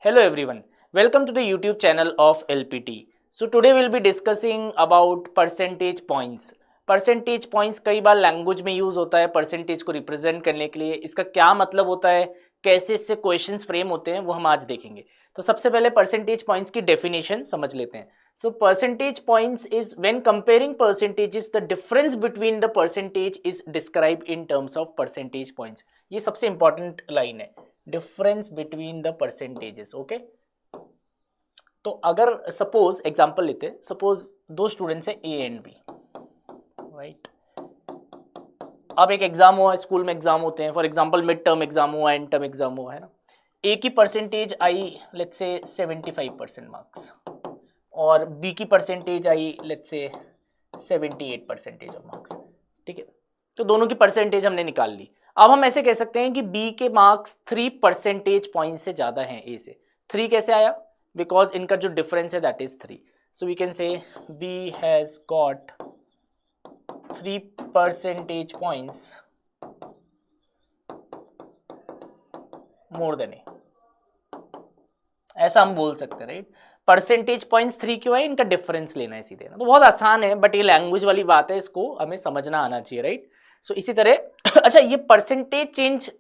Hello everyone, welcome to the YouTube channel of LPT. So today we'll be discussing about percentage points. Percentage points कई बार language में use होता है percentage को represent करने के लिए। इसका क्या मतलब होता है, कैसे इससे क्वेश्चंस फ्रेम होते हैं, वो हम आज देखेंगे। तो सबसे पहले परसेंटेज पॉइंट्स की डेफिनेशन समझ लेते हैं। So percentage points is when comparing percentages the difference between the percentage is described in terms of percentage points. ये सबसे इंपॉर्टेंट लाइन है, difference between the percentages. Okay, तो अगर सपोज एग्जांपल लेते हैं, सपोज दो स्टूडेंट्स हैं ए एंड बी, राइट। अब एक एग्जाम हुआ, स्कूल में एग्जाम होते हैं, for example mid term exam हुआ, एंड टर्म एग्जाम हुआ, है ना। ए की percentage I let's say 75% marks और बी की percentage I let's say 78% of marks, ठीक है। तो दोनों की परसेंटेज हमने निकाल ली। अब हम ऐसे कह सकते हैं कि बी के मार्क्स 3 परसेंटेज पॉइंट से ज़्यादा हैं ए से। 3 कैसे आया, बिकॉज इनका जो डिफरेंस है that is 3। So we can say B has got 3 percentage points more than A, ऐसा हम बोल सकते हैं, राइट। परसेंटेज पॉइंट्स 3 क्यों है, इनका डिफरेंस लेना है सीधे ना। तो बहुत आसान है, बट ये लैंग्वेज वाली बात है, इसको हमें समझना आना चाहिए, राइट। सो इसी तरह अच्छा, ये परसेंटेज चेंज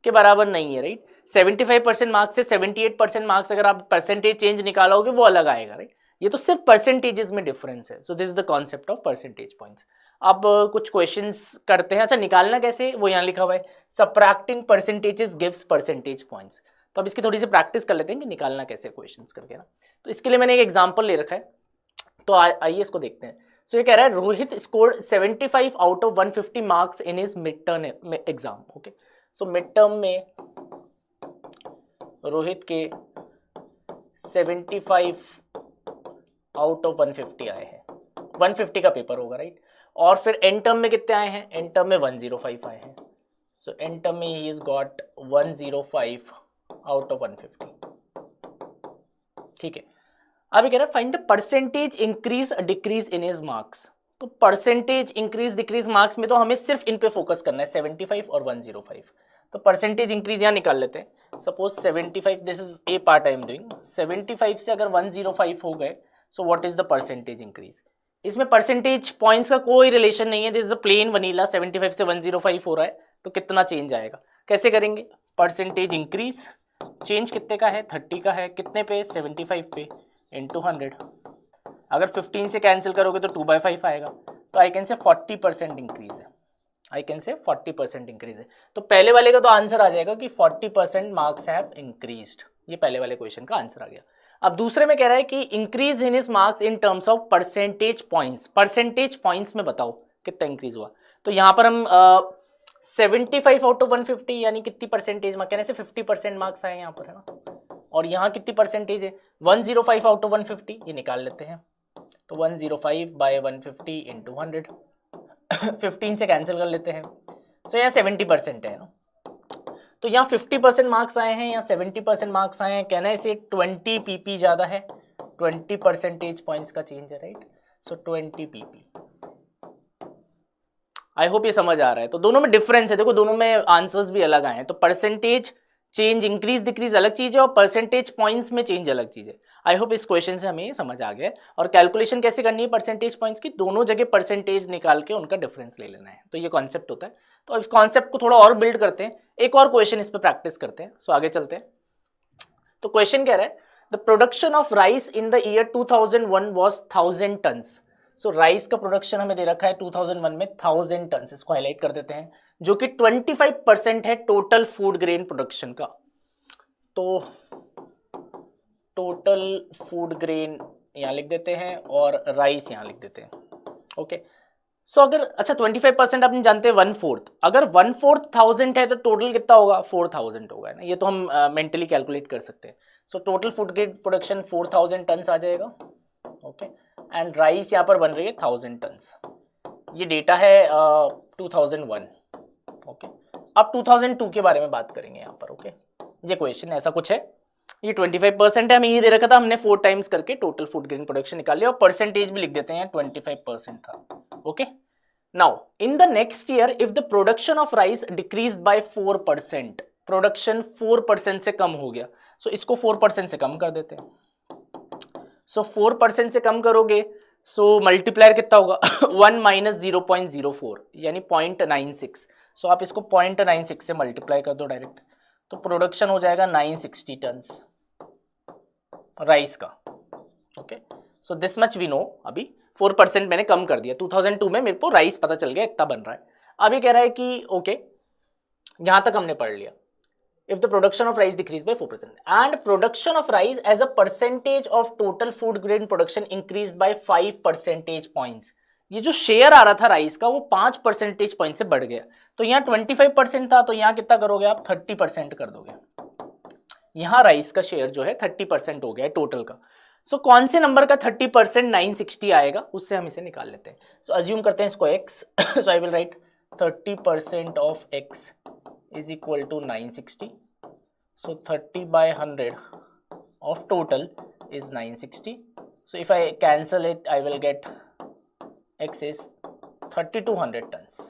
के बराबर नहीं है, राइट। 75% मार्क्स से 78% मार्क्स अगर आप परसेंटेज चेंज निकालोगे वो अलग आएगा, राइट। ये तो सिर्फ परसेंटेजेस में डिफरेंस है। So this is the concept of percentage points. अब कुछ क्वेश्चंस करते हैं। अच्छा, निकालना कैसे, वो यहाँ लिखा हुआ है, subtracting percentages gives percentage points. तो अब इसकी थोड़ी सी प्रैक्टिस कर लेते हैं कि निकालना कैसे क्वेश्चंस करके ना। तो इसके लिए मैंने एक एग्जांपल ले रखा है, तो आइए इसको देखते हैं। सो ये कह रहा है Rohit scored 75 out of 150 marks in his mid term exam. Okay, so mid term में रोहित के 75 आउट ऑफ 150 आए हैं। 150 का पेपर होगा, राइट। और फिर एंड टर्म में कितने आए हैं, एंड टर्म में 105 आए हैं। सो एंड टर्म में he is got 105 out of 150, ठीक है। अब ये कह रहा है find the percentage increase decrease in his marks. तो परसेंटेज इंक्रीज डिक्रीज मार्क्स में तो हमें सिर्फ इन पे फोकस करना है, 75 और 105। तो परसेंटेज इंक्रीज यहाँ निकाल लेते हैं। Suppose 75, this is a part I am doing, 75 से अगर 105 हो गए, so what is the percentage increase. इसमें परसेंटेज पॉइंट्स का कोई रिलेशन नहीं है, this is a plane vanilla. 75 से 105 हो रहा है, तो कितना चेंज आएगा, कैसे करेंगे। परसेंटेज इंक्रीज, चेंज कितने का है, 30 का है, कितने पे, 75 पे, इंटू 100। अगर 15 से कैंसिल करोगे तो 2/5 आएगा। तो आई कैन से 40% इंक्रीज है, आई कैन से 40% इंक्रीज है। तो पहले वाले का तो आंसर आ जाएगा कि 40% मार्क्स हैव इंक्रीज्ड। ये पहले वाले क्वेश्चन का आंसर आ गया। अब दूसरे में कह रहा है कि increase in his marks in terms of percentage points. Percentage points में बताओ कितना इंक्रीज हुआ। तो यहाँ पर हम 75 आउट ऑफ 150 यानी कितनी परसेंटेज मार्क्स, कहने से 50% मार्क्स आए यहाँ पर, है ना। और यहाँ कितनी परसेंटेज है, 105 आउट ऑफ 150, ये निकाल लेते हैं। तो 105 बाय 150 इंटू 100, 15 से कैंसिल कर लेते हैं। सो यहाँ 70% है ना। तो यहाँ 50% मार्क्स आए हैं, यहाँ 70% मार्क्स आए हैं, कहना है इसे 20 PP ज़्यादा है, 20 परसेंटेज पॉइंट्स का चेंज है, right. So 20 PP। I hope ये समझ आ रहा है। तो दोनों में डिफरेंस है, देखो दोनों में आंसर्स भी अलग आए हैं। तो परसेंटेज चेंज इंक्रीज डिक्रीज अलग चीज है और परसेंटेज पॉइंट्स में चेंज अलग चीज है। आई होप इस क्वेश्चन से हमें समझ आ गया। और कैलकुलेशन कैसे करनी है परसेंटेज पॉइंट्स की, दोनों जगह परसेंटेज निकाल के उनका डिफरेंस ले लेना है। तो ये कॉन्सेप्ट होता है। तो इस कॉन्सेप्ट को थोड़ा और बिल्ड करते हैं, एक और क्वेश्चन इस पर प्रैक्टिस करते हैं। सो आगे चलते हैं। तो क्वेश्चन कह रहा है the production of rice in the year 2001 was 1000 tons. So rice का प्रोडक्शन हमें दे रखा है 2001 में 1000 टन्स, इसको हाईलाइट कर देते हैं, जो कि 25% है टोटल फूड ग्रेन प्रोडक्शन का। तो टोटल फूड ग्रेन यहाँ लिख देते हैं और राइस यहाँ लिख देते हैं। ओके, सो अगर अच्छा 25% आप जानते हैं 1/4, अगर 1/4 1000 है तो टोटल कितना होगा, 4000 होगा ना। ये तो हम मेंटली कैलकुलेट कर सकते हैं। So total food grain production 4000 tons आ जाएगा। ओके, एंड राइस यहाँ पर बन रही है 1000 टन्स। ये डेटा है 2001। ओके, अब 2002 के बारे में बात करेंगे यहाँ पर। ओके, ये क्वेश्चन ऐसा कुछ है, ये 25% है, हमें ये दे रखा था, हमने 4 टाइम्स करके टोटल फूड ग्रेन प्रोडक्शन निकाल लिया और परसेंटेज भी लिख देते हैं, 25% था। Okay, now in the next year if the production of rice decrease by 4%, production 4% से कम हो गया, सो इसको 4% से कम कर देते हैं। सो 4% से कम करोगे, सो मल्टीप्लायर कितना होगा 1 माइनस 0.04 यानी 0.96। सो आप इसको 0.96 से मल्टीप्लाई कर दो डायरेक्ट, तो प्रोडक्शन हो जाएगा 960 टन्स राइस का। Okay, so this much we know. अभी 4% मैंने कम कर दिया, 2002 में मेरे को राइस पता चल गया इतना बन रहा है। अभी कह रहा है कि ओके यहां तक हमने पढ़ लिया। If the production of rice decreased by 4% and production of rice as a percentage of total food grain production increased by 5 percentage points, ये जो शेयर आ रहा था राइस का वो 5 परसेंटेज पॉइंट से बढ़ गया। तो यहाँ 25% था, तो यहाँ कितना करोगे आप 30% कर दोगे। यहाँ राइस का शेयर जो है 30% हो गया है टोटल का। सो कौन से नंबर का 30% 960 आएगा, उससे हम इसे निकाल लेते हैं। सो अज्यूम करते हैं इसको x। So I will write 30% of x is equal to 960. So 30 by 100 of total is 960. So if I cancel it, I will get x is 3200 tons.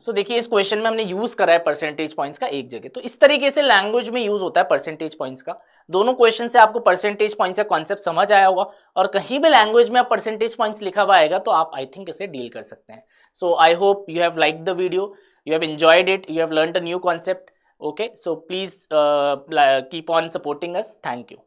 So देखिए इस क्वेश्चन में हमने यूज करा है परसेंटेज पॉइंट्स का एक जगह। तो इस तरीके से लैंग्वेज में यूज होता है परसेंटेज पॉइंट्स का। दोनों क्वेश्चन से आपको परसेंटेज पॉइंट्स का कॉन्सेप्ट समझ आया होगा, और कहीं भी लैंग्वेज में आप परसेंटेज पॉइंट्स लिखा हुआ आएगा तो आप आई थिंक इसे डील कर सकते हैं। So I hope you have liked the video, you have enjoyed it, you have learned a new concept. Okay, so please keep on supporting us. Thank you.